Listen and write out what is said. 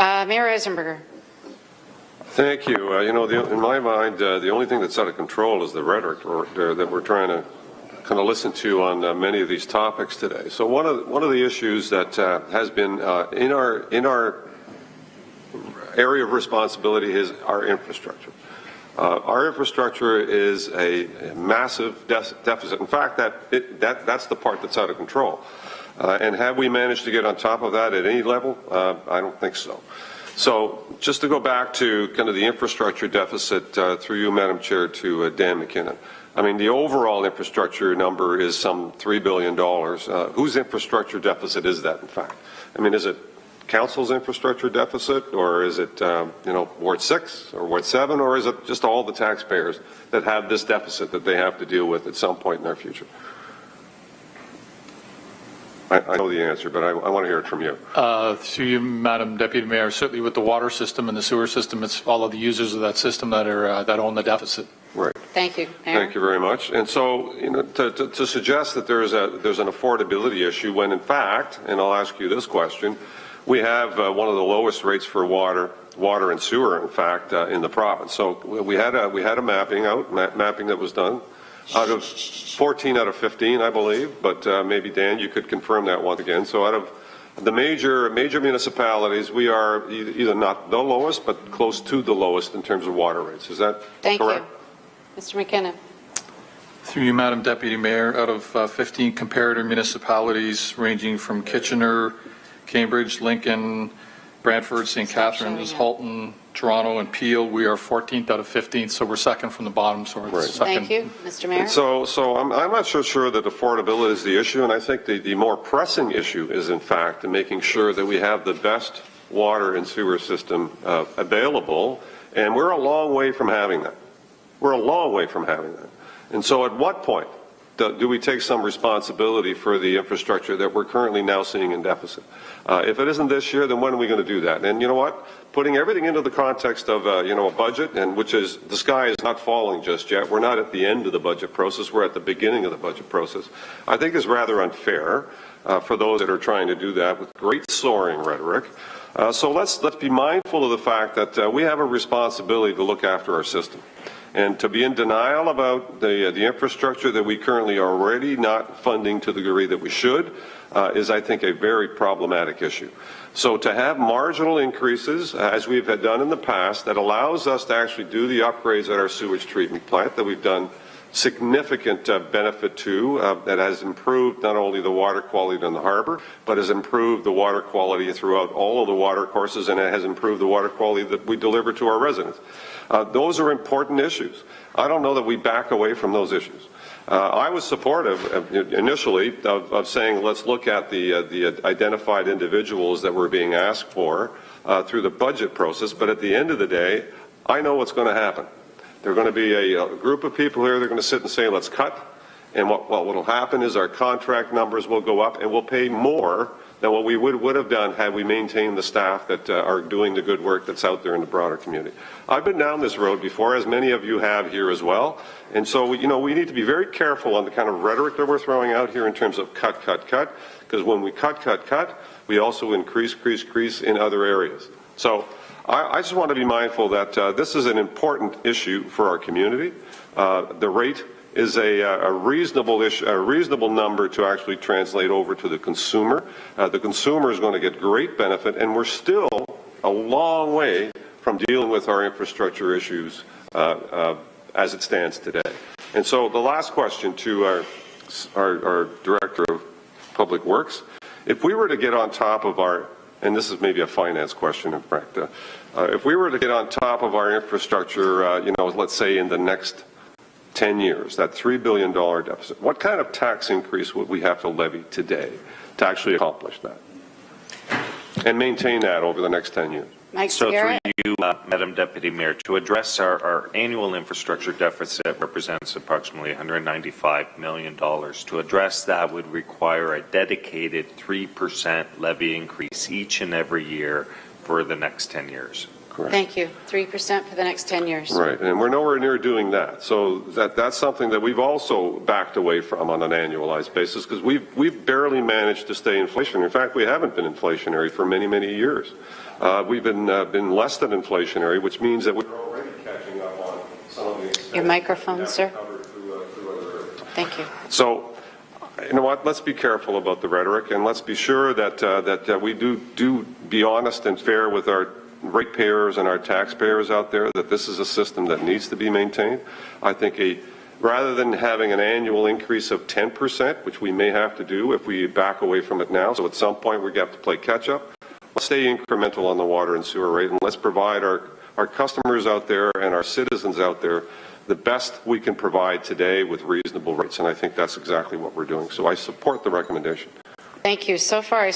Mayor Eisenberger. Thank you. In my mind, the only thing that's out of control is the rhetoric that we're trying to kind of listen to on many of these topics today. So one of the issues that has been in our area of responsibility is our infrastructure. Our infrastructure is a massive deficit. In fact, that's the part that's out of control. And have we managed to get on top of that at any level? I don't think so. So just to go back to kind of the infrastructure deficit, through you, Madam Chair, to Dan McKinnon. I mean, the overall infrastructure number is some $3 billion. Whose infrastructure deficit is that, in fact? I mean, is it Council's infrastructure deficit, or is it, Ward 6 or Ward 7, or is it just all the taxpayers that have this deficit that they have to deal with at some point in their future? I know the answer, but I want to hear it from you. Through you, Madam Deputy Mayor, certainly with the water system and the sewer system, it's all of the users of that system that are that own the deficit. Right. Thank you, Mayor. Thank you very much. And so, to suggest that there's an affordability issue, when in fact, and I'll ask you this question, we have one of the lowest rates for water and sewer, in fact, in the province. So we had a mapping that was done. Out of 14 out of 15, I believe, but maybe Dan, you could confirm that once again. So out of the major municipalities, we are either not the lowest, but close to the lowest in terms of water rates. Is that correct? Thank you. Mr. McKinnon. Through you, Madam Deputy Mayor, out of 15 comparator municipalities ranging from Kitchener, Cambridge, Lincoln, Brantford, St. Catharines, Halton, Toronto, and Peel, we are 14th out of 15, so we're second from the bottom. So we're second. Thank you, Mr. Mayor. So I'm not so sure that affordability is the issue, and I think the more pressing issue is, in fact, making sure that we have the best water and sewer system available, and we're a long way from having that. We're a long way from having that. And so at what point do we take some responsibility for the infrastructure that we're currently now seeing in deficit? If it isn't this year, then when are we going to do that? And you know what? Putting everything into the context of a budget, and which is the sky is not falling just yet. We're not at the end of the budget process. We're at the beginning of the budget process. I think is rather unfair for those that are trying to do that with great soaring rhetoric. So let's be mindful of the fact that we have a responsibility to look after our system. And to be in denial about the infrastructure that we currently are already not funding to the degree that we should is, I think, a very problematic issue. So to have marginal increases, as we've had done in the past, that allows us to actually do the upgrades at our sewage treatment plant that we've done significant benefit to, that has improved not only the water quality in the harbor, but has improved the water quality throughout all of the water courses, and it has improved the water quality that we deliver to our residents. Those are important issues. I don't know that we back away from those issues. I was supportive initially of saying let's look at the identified individuals that were being asked for through the budget process, but at the end of the day, I know what's going to happen. There are going to be a group of people here, they're going to sit and say, let's cut. And what will happen is our contract numbers will go up and we'll pay more than what we would have done had we maintained the staff that are doing the good work that's out there in the broader community. I've been down this road before, as many of you have here as well. And so, we need to be very careful on the kind of rhetoric that we're throwing out here in terms of cut, because when we cut, we also increase in other areas. So I just want to be mindful that this is an important issue for our community. The rate is a reasonable issue, a reasonable number to actually translate over to the consumer. The consumer is going to get great benefit, and we're still a long way from dealing with our infrastructure issues as it stands today. And so the last question to our Director of Public Works, if we were to get on top of our, and this is maybe a finance question, in fact, if we were to get on top of our infrastructure, let's say in the next 10 years, that $3 billion deficit, what kind of tax increase would we have to levy today to actually accomplish that and maintain that over the next 10 years? So through you, Madam Deputy Mayor, to address our annual infrastructure deficit represents approximately $195 million. To address that would require a dedicated 3% levy increase each and every year for the next 10 years. Correct. Thank you. 3% for the next 10 years. Right, and we're nowhere near doing that. So that's something that we've also backed away from on an annualized basis because we've barely managed to stay inflationary. In fact, we haven't been inflationary for many, many years. We've been less than inflationary, which means that we're already catching up on some of the expenses. Your microphone, that we sir. haven't covered through other areas. Thank you. So, you know what, let's be careful about the rhetoric, and let's be sure that we do be honest and fair with our ratepayers and our taxpayers out there, that this is a system that needs to be maintained. I think rather than having an annual increase of 10%, which we may have to do if we back away from it now, so at some point we have to play catch up, let's stay incremental on the water and sewer rate, and let's provide our customers out there and our citizens out there the best we can provide today with reasonable rates, and I think that's exactly what we're doing. So I support the recommendation. Thank you. So far, I